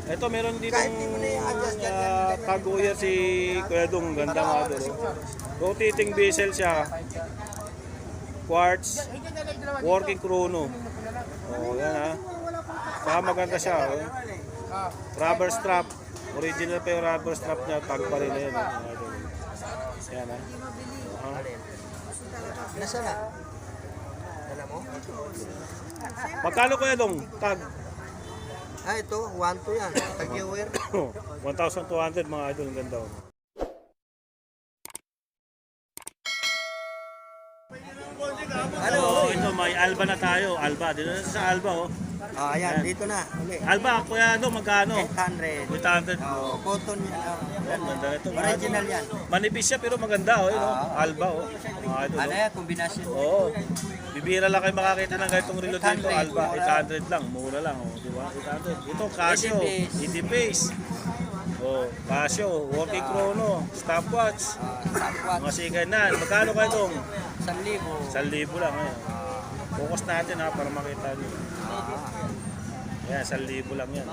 Ito meron dito Kaguya si Kuya Dong, ganda mga idol. Rotating bezel siya. Quartz, working chrono. Oh, yan ha. Saka maganda siya. Oh. Rubber strap. Original pa yung rubber strap niya. Tag pa rin yan. Yan ha. Nasaan na? Alam mo? Magkano Kuya Dong? Tag. Ah, ito, 1-2 yan. Tag-viewer. 1,200 mga idol. Ang ganda. Oh. Ano? Oh, ito may Alba na tayo. Alba. Dito na sa Alba oh. Ah, ayan, dito na. Uli. Alba, Kuya Dong, magkano? 800. 800. Oh, cotton yan. Ang ganda nito. Original yan. Manipis siya pero maganda oh, yun, oh. Alba oh. Mga idol. Ano yan, kombinasyon. Oo. Bibira lang kayo makakita ng ganitong relo dito, 800, Alba. mura. 800 lang, mura lang oh, di ba? 800. Ito Casio, ED Pace. Oh, Casio, working chrono, stopwatch. Tapos, Mga siganan. Magkano kayo dong? 1,000. 1,000 lang eh. Focus natin ha para makita niyo. Yan, 1,000 lang yan.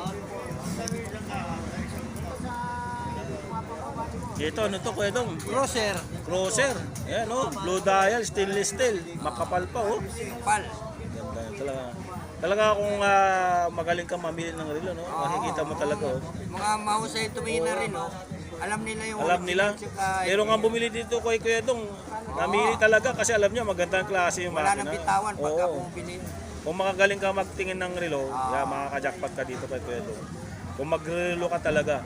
Ito, ano to Kuya Dong? Crosser. Crosser. Ayan oh, blue dial, stainless steel. Makapal pa oh. Pal. Ganda talaga. Talaga kung magaling ka mamili ng relo, no? Makikita mo talaga oh. Mga mahusay tumingin na rin, oh. Alam nila yung Alam nila. Pero nga bumili dito kay Kuya Dong, namili talaga kasi alam niya magandang klase yung wala makina. nang bitawan pagka Oo. bumili. Kung makagaling ka magtingin ng relo, makaka-jackpot ka dito kay Kuya Dong. Kung mag-relo ka talaga.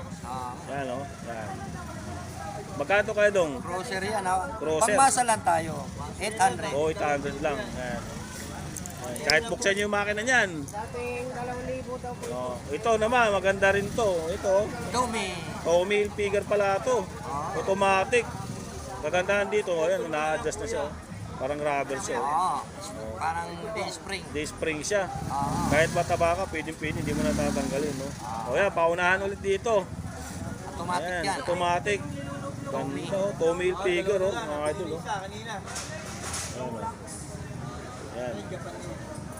Yan oh. Yan. Magkano to Kuya Dong? Crosser yan, oh. Crosser. Pangmasa lang tayo. 800. Oh, 800 lang. Yan. Kahit buksan niyo yung makina niyan. Oh, ito naman, maganda rin to. Ito, Dumi. Tommy figure pala to. Automatic. Kagandahan dito, ayan, na-adjust na siya. Oh. Parang rubber siya. Oh. Parang day spring. Day spring siya. Kahit mataba ka, pwede, hindi mo natatanggalin. No? O yan, paunahan ulit dito. Automatic Ayan, yan. automatic. Ganda, oh. Tommy figure, oh. Mga idol. Oh. Ayan, oh. Ayan.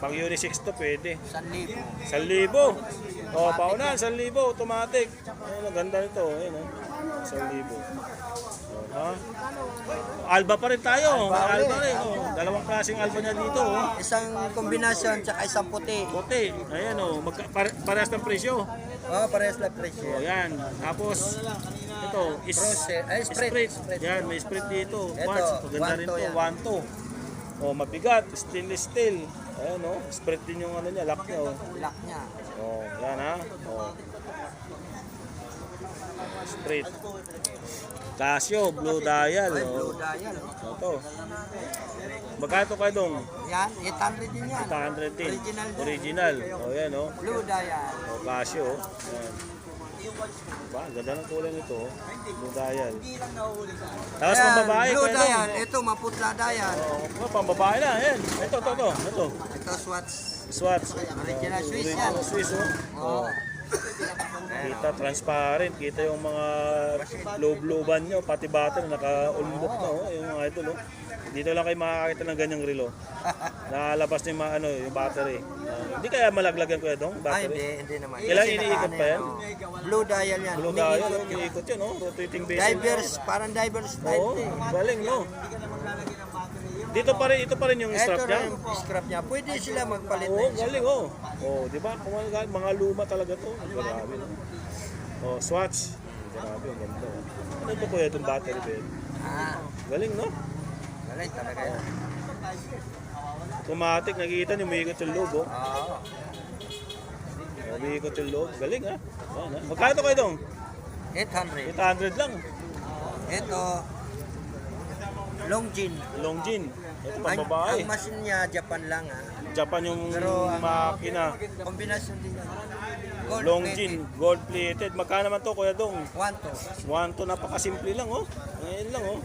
Pang unisex to pwede. 1,000. 1,000. Oh, paunahan 1,000 automatic. Ayun, ang ganda nito. Ayun, oh. 1,000. Oh, ha? Alba pa rin tayo. Alba rin. Oh. Dalawang klaseng alba niya dito. Oh. Isang kombinasyon tsaka isang puti. Puti. Ayan, oh. Parehas ng presyo. Oh, parehas lang presyo. Oh, yan. Tapos, ito. Crosser. Ay, sprit. Yan, may sprit dito. Ito, Parts. Ganda rin 1-2 to. yan. 1-2. Oh, mabigat. Stainless steel. Ayan, oh. Sprit din yung ano niya. Lock niya, oh. Lock niya. Oh, yan ha. Oh. Straight. Casio, blue dial. Ay, blue Oh. dial. Oh. Ito. Magkano kayo dong? Yan, 800 din yan. 800 din. Original. Original. Oh, yan oh. Blue dial. Oh, Casio. Yan. Ba, ganda ng kulay nito. Oh. Blue dial. Tapos Ayan, pambabae blue kayo dial. dong. Ito, maputla dial. Oh, pambabae na. Yan. Ito. Ito. Ito, Swatch. Swatch. Original Swiss yan. Original Swiss oh. Oh. Kita transparent, kita yung mga loob-looban nyo, pati battery naka-ulmbok na oh, yung mga idol oh. Dito lang kayo makakita ng ganyang relo. Nakalabas na yung, mga, yung battery. Hindi kaya malaglagan ko dong Ay, battery? hindi naman. Kailan Kasi iniikot pa yan? Blue dial yan. Blue dial, iniikot yun oh, rotating bezel. Divers, parang divers Oo, type eh. galing no. Dito pa rin, ito pa rin yung Ito strap niya. na yung scrap niya. Pwede sila magpalit Oo, na yun. galing oh. Oh, di ba? Mga luma talaga to. Grabe no. Oh, Swatch. Grabe, ang ganda. Oh. Ano ito kuya itong battery bed? Galing no? Galing talaga yan. Automatic, nakikita niyo, umiikot yung loob oh. Oo. Umiikot yung loob. Galing ha. Ayan, ha? Magkano kayo dong? 800. 800 lang. Ito, Longjin. Longjin. Ito pang Ang babae. machine niya, Japan lang ha. Japan yung Pero, makina. Kombinasyon din yan. Gold Longjin, gold plated. Magkano naman to kuya dong? 1 to. 1 to, napakasimple lang oh. Ngayon lang oh.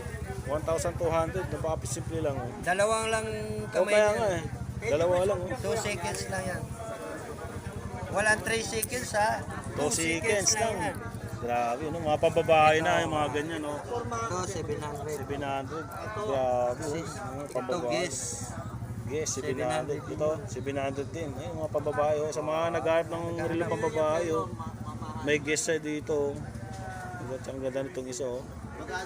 1,200, napakasimple lang oh. Dalawang lang O kamay kaya niya. nga eh. Dalawa lang oh. 2 seconds lang yan. Walang 3 seconds ha. 2 seconds lang. yan. Grabe, no? Mga pambabae na yung mga ganyan, no? Ito, 700. 700. Grabe, oh. Mga Ito, pambabae. guess. Yes, 700. Ito, 700 din. Ay, mga pambabae, oh. Sa mga naghahanap ng relo pambabae, oh. May guest siya dito. Ang ganda nitong isa oh.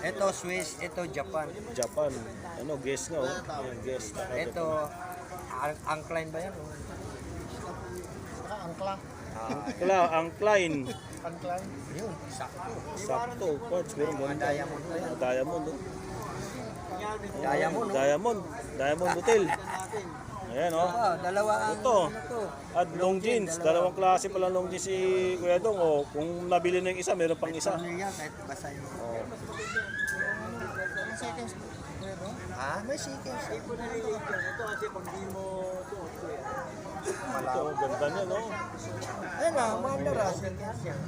Ito Swiss, ito Japan. Japan. Ano, guest nga oh. Ayan, guest. Ito, angklin ba yan? Angkla. Ang Klein. Angklin. Yun, sakto. Sakto. Quartz. Pero ganda. Diamond ba yan? Diamond oh. Diamond, no? Diamond Hotel. Ayan oh. Dalawa ang Ito. ano to. At long jeans. Dalawang klase pala long jeans si Kuya Dong. Oh. Kung nabili na yung isa, meron pang isa. Pamilya, kahit basa yun. Oh. Ah, may seconds. Ito, oh, ganda niya no. Ayun na, mandara. Seconds yan.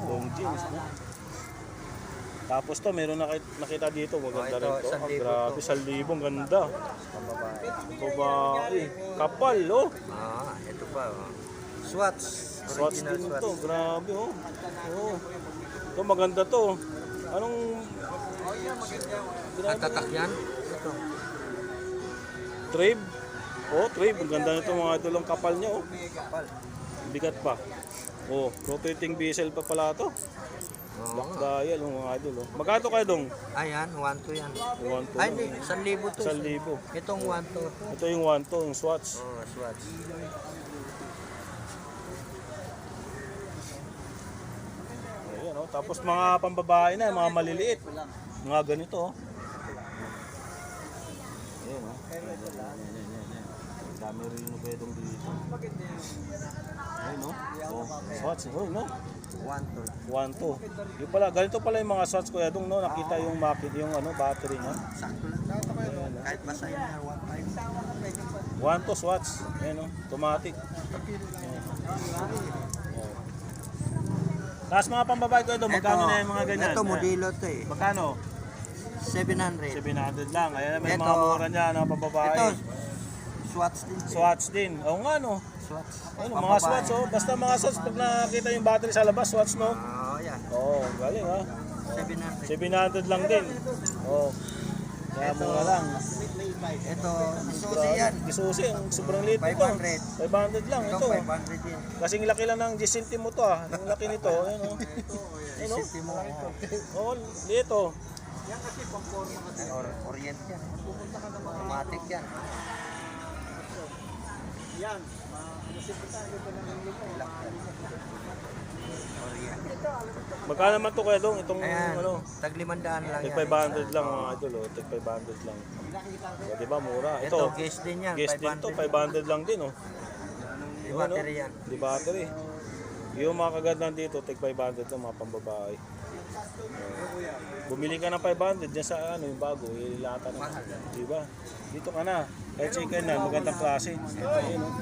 Long jeans. No? Tapos to, meron nakita dito. Maganda ito, rin to. 1,000 Grabe, 1,000. Ganda. Pambabae. Babae. Kapal oh. Ah, ito pa. Swatch. Swatch Original din Swatch. to. Grabe oh. Oh. Ito maganda to. Anong... Ang tatak yan? Ito. Trib? Oh, trib. Ang ganda nito mga idol. Ang kapal niya oh. Kapal. Bigat pa. Oh, rotating bezel pa pala to. Oo Black nga. dial oh, mga idol oh. Magkano kayo dong? Ayan, 1-2 yan. 1-2 Ay, hindi. 1,000 to. 1,000. Itong 1-2. Ito yung 1-2, yung Swatch. Oh, Swatch. Ayan oh. Tapos mga pambabae na, mga maliliit. Mga ganito oh. Ayan oh. Ayan. Dami rin yung pwedong dito. Ayan oh. Oh, Swatch oh, no? 1-2. 1-2. Yung pala, ganito pala yung mga Swatch Kuya Dong, no? Nakita yung yung ano, battery niya. Sakto lang. Kahit basa yun na 1-5. 1-2 Swatch. Ayan oh, automatic. Ayan. Oh. Tapos mga pambabae Kuya Dong, magkano na yung mga ganyan? Ito, modelo to eh. Magkano? 700. 700 lang. Ayan may Ito. mga mura niya, mga pambabae. Ito, Swatch din. Swatch din. Oo nga no. Swatch. Ano, mga Swatch oh. Basta mga Swatch pag nakita yung battery sa labas, Swatch no. Oh, yan. Oo, galing ha. 700. 700 lang din. Oo. Kaya mura lang. Ito, Isusi yan. Isusi, ang sobrang liit nito. 500. 500 lang Ito, ito. 500 din. Kasing laki lang ng 10 cm to ah. Ang laki nito, ayun oh. Ayun oh. Isipin mo. Oh, liit oh. Orient yan. Automatic yan. Yan. Orient. Magkano naman to Kuya Dong itong Ayan, ano? tag 500 lang Tig yan. 500 lang mga idol oh. Tig 500 lang. O, di ba mura? Ito, Ito, guest din yan. guest din to, 500 lang din oh. Di battery yan. Di battery. Yung mga kagandang dito, tig 500 lang mga pambabae. Bumili ka ng 500 dyan sa ano, yung bago, ililata na. Di ba? Dito ka na. Kahit second na, magandang klase. Ayun, oh.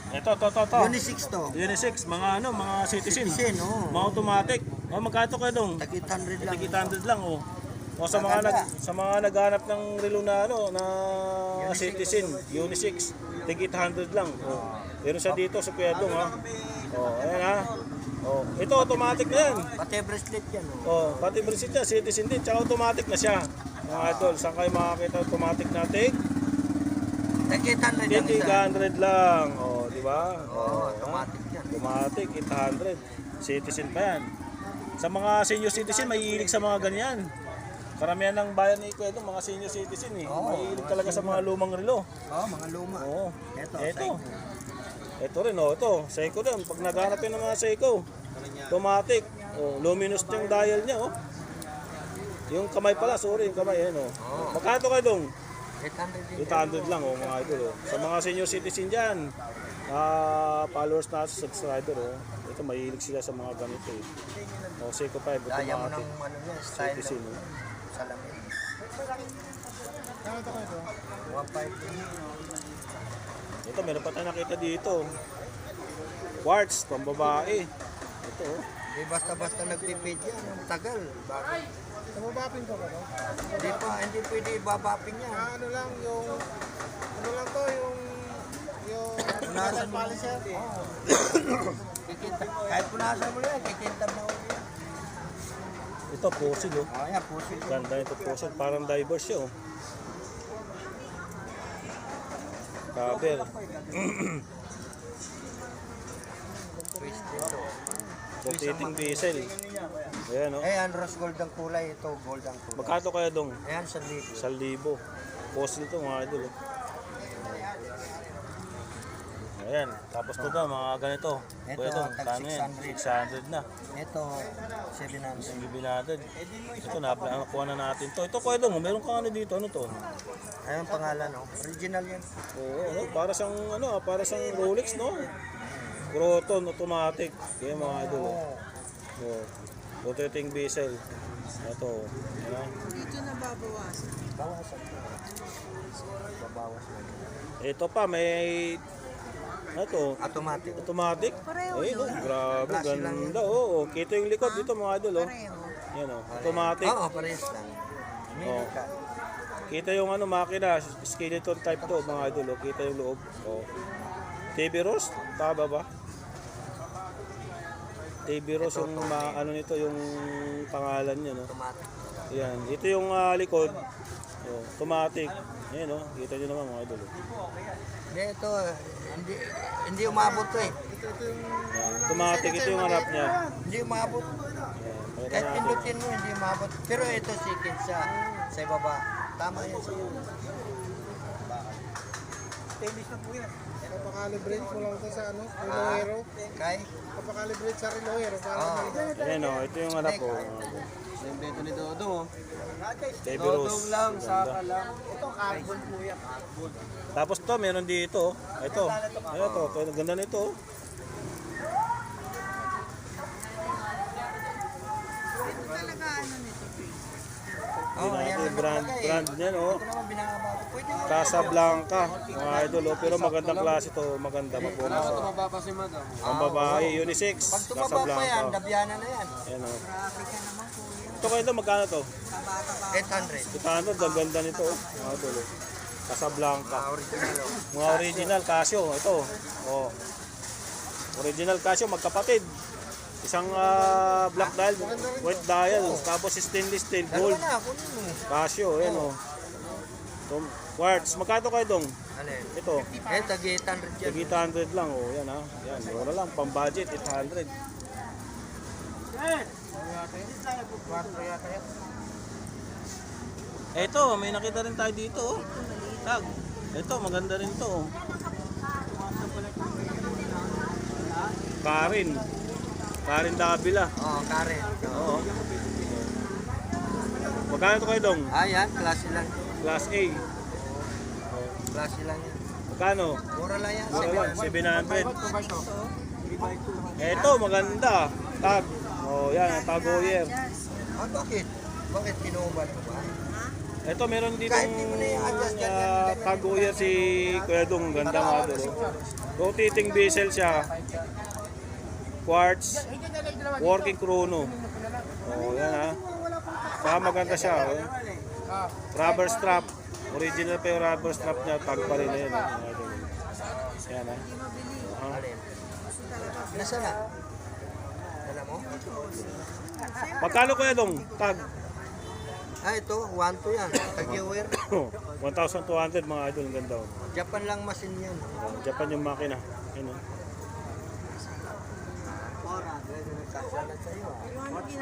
Ito, mga Ito. Unisex to. Unisex, mga ano, mga citizen. Citizen, oh. Mga automatic. Oh, magkano kayo dong? Tag 800 lang. Tig 800 lang oh. O sa mga sa mga naghanap ng relo na ano na citizen, unisex, tig 800 lang. Oh. Meron siya dito sa Kuya Dong ha. Oh, ayan ha. Oh, ito automatic na yan. Pati bracelet yan. Oh, Oh. pati bracelet niya, citizen din, tsaka automatic na siya. Mga idol, saan kayo makakita automatic natin? Tag 800 lang Tig isa. 800 lang. Oh, di ba? Oh, automatic yan. Automatic 800. Citizen pa yan. Sa mga senior citizen, may hilig sa mga ganyan. Karamihan ng bayan ni Kuya Dong, mga senior citizen eh. Oo, May hilig talaga sa mga lumang relo. Oh, mga luma. Oo. Ito. Ito rin oh, ito. Seiko rin. Pag naghanap yun ng mga Seiko, automatic. Oh, luminous yung dial niya oh. Yung kamay pala, sorry, yung kamay yan oh. Magkano kayo dong? 800 din. 800 lang oh mga idol oh. Sa mga senior citizen dyan, followers na subscriber oh. Ito mahilig sila sa mga ganito eh. Oh, Seiko 5 Daya mo automatic. ng ano niya, style Citizen ng oh. salamin. 1.5. Ito, meron pa tayo nakita dito. Quartz, pambabae. Ito oh. Di basta-basta nagpipid yan. Ang tagal. Bakit? Babapin ko ba no? Hindi pwede ibabapin yan. Ano lang yung ano lang to yung Punasan mo. polisher. Kikinta. Kahit punasan mo yan, kikintab na ulit yan. Ito, fossil oh. Oh, yan, puso. Ganda ito fossil. Parang diverse siya oh. Cover. Rotating bezel. Ayan, oh. Ayan, rose gold ang kulay. Ito, gold ang kulay. Magkano kaya dong? Ayan, 1,000. 1,000. Fossil to mga idol. Oh. Ayan, tapos to daw mga ganito. Ito, Kuya dong, tag kano yan? 600 na. Ito, 700. Ang bibi natin. Ito, nakuha na natin to. Ito kuya dong, meron kang ano dito. Ano to? Ayun ang pangalan, no? Original yan. Oo, ano, para siyang Rolex, no? Croton automatic. Kaya mga idol. Oh. Rotating bezel. Ito. Ano? Dito na babawasan. Bawasan. Babawas na. Ito pa may ito, Automatic. automatic. Pareho Ay, no, grabe, Flash lang ganda. Oo, kita yung likod dito mga idol, oh. Pareho. Yan, oh, automatic. Oo, parehas lang. Oh. Kita yung ano, makina, skeleton type to mga idol, oh. Kita yung loob. Oh. TV Rose, tama ba? TV Rose yung ano nito, yung pangalan niya, no. Automatic. Yan, ito yung likod. Oh, automatic. Yan, oh, kita niyo naman mga idol. Oh. Hindi, ito, hindi umabot to eh. Yan, automatic, ito yung harap niya. Hindi umabot. Yan, Kahit natin. pindutin mo, hindi umabot. Pero ito sikit sa baba. Tama yan sa'yo. Papakalibrate mo lang ito sa ano, Riloero. Kay? Papakalibrate sa Riloero para Oo. Ayan, oh, ito yung harap ko. Ito ni Dodo. TV Rose. lang, Ganda. saka lang. Ito carbon po yan. Tapos to, meron dito. Oh. Ito. Ito. Ganda nito. Oh. Ito talaga ano nito. Oo, Yan yan natin, brand niyan, oh. Ito naman binangaba ko. Pwede mo. Casablanca, mga idol, oh. Pero magandang klase to, maganda, mapunas. Oh. Mababa si madam. Ang babae, unisex, Pag tumaba pa yan, Casablanca. dabyana na yan. Ayan, oh. Grabe ka naman kuya. Ito kayo ito, magkano to? Taba-taba. 800. Ito, ang ganda nito, oh. Mga idol, oh. Casablanca. Original. Mga original Casio, ito. Oh. Original Casio, magkapatid. Isang black dial, white dial, tapos stainless steel, Dalawa gold. na, kunin mo. Casio, ayan, oh. Quartz, magkano kayo dong? Ano yun? Ito. Tag 800 yan. Tigita 100 lang, oh, yan ha. Yan, mura lang, pang budget, 800. Ito, may nakita rin tayo dito, oh. Tag. Ito, maganda rin to, oh. Karin. Karin Davila. Oo, Karen. Oo. Magkano ito kayo dong? Yan, klase lang. Class A. Klase lang yan. Magkano? Mura lang yan. Mura lang, 700. Ito, maganda. Tag. Oh, yan, ang tag Hoyer. Bakit? Bakit pinuubad mo ba? Ito, meron dito Kahit di mo na i-adjust yan, yan. tag Hoyer si Kuya Dong. Ganda nga doon. Rotating bezel siya. Quartz. Working chrono. Oh, yan ha. Saka maganda siya. Oh. Rubber strap. Original pa yung rubber strap niya. Tag pa rin na yun. Yan ha. Alin? Nasa na? Dala mo? Magkano Kuya Dong? Tag. Ito, 1-2 yan. Tag-wear. 1,200 mga idol. Ang ganda. Oh. Japan lang machine yan. Japan yung makina. Yan, oh.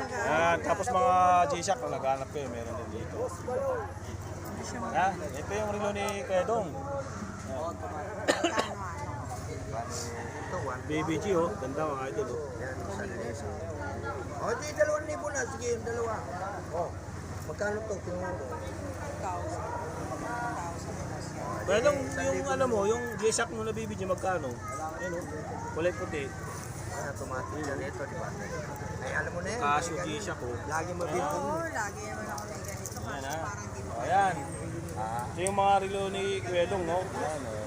Yan, tapos mga G-Shock, kung naghanap kayo, meron din dito. Yan, ito yung relo ni Kuya Dong. Ito, 1. BBG, oh. Ganda mga idol, oh. Yan, 1,000. O, di 2,000 na. Sige, yung dalawa. O, magkano to? Kinuha mo. Kuya Dong, yung ano mo, yung G-Shock mo na BBG, magkano? Yan, oh. Kulay puti. Automatic yan. Ito, di ba? Ay, alam mo na yan. Casio G-Shock, oh. Lagi mabibili. Oo, lagi naman ako may ganito. Yan, Kaso ha. parang di mo. O, yan. Ito yung mga relo ni Kuya Dong, no? Yan, oh.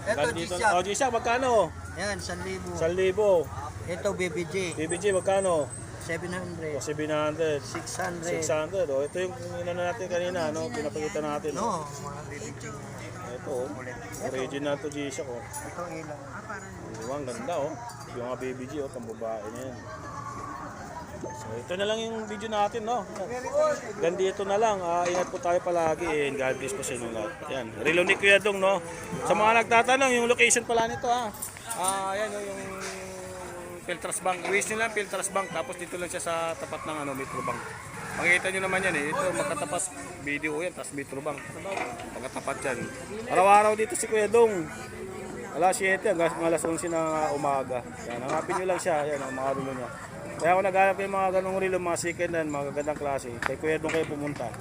Ito, Gandito. G-Shock. Oh, G-Shock, magkano? Yan, 1,000. 1,000. Ito, BBG. BBG, magkano? 700. O, 700. 600. 600. O, ito yung inano natin kanina, no? Pinapakita natin. No, mga BBG. Ito, oh. Original to G-Shock, oh. Ito, ilang. Ang ganda, oh. Yung mga BBG, oh, pambabae na yan. So, ito na lang yung video natin, no? Gandito na lang. Ingat po tayo palagi, and God bless po sa inyo lahat. Yan, relo ni Kuya Dong, no? Sa mga nagtatanong, yung location pala nito, ha? Yan, oh, yung Piltras Bank. Uwis nyo lang, Piltras Bank. Tapos dito lang siya sa tapat ng Metro Bank. Makikita nyo naman yan eh. Ito, magkatapat video yan, tapos Metro Bank. Magkatapat yan. Araw-araw dito si Kuya Dong. Alas 7 hanggang alas 11 na umaga. Yan, hanapin nyo lang siya. Yan, ang mga relo niya. Kaya ako naghanap yung mga ganong relo, mga second hand, mga gagandang klase. Kay Kuya Dong kayo pumunta.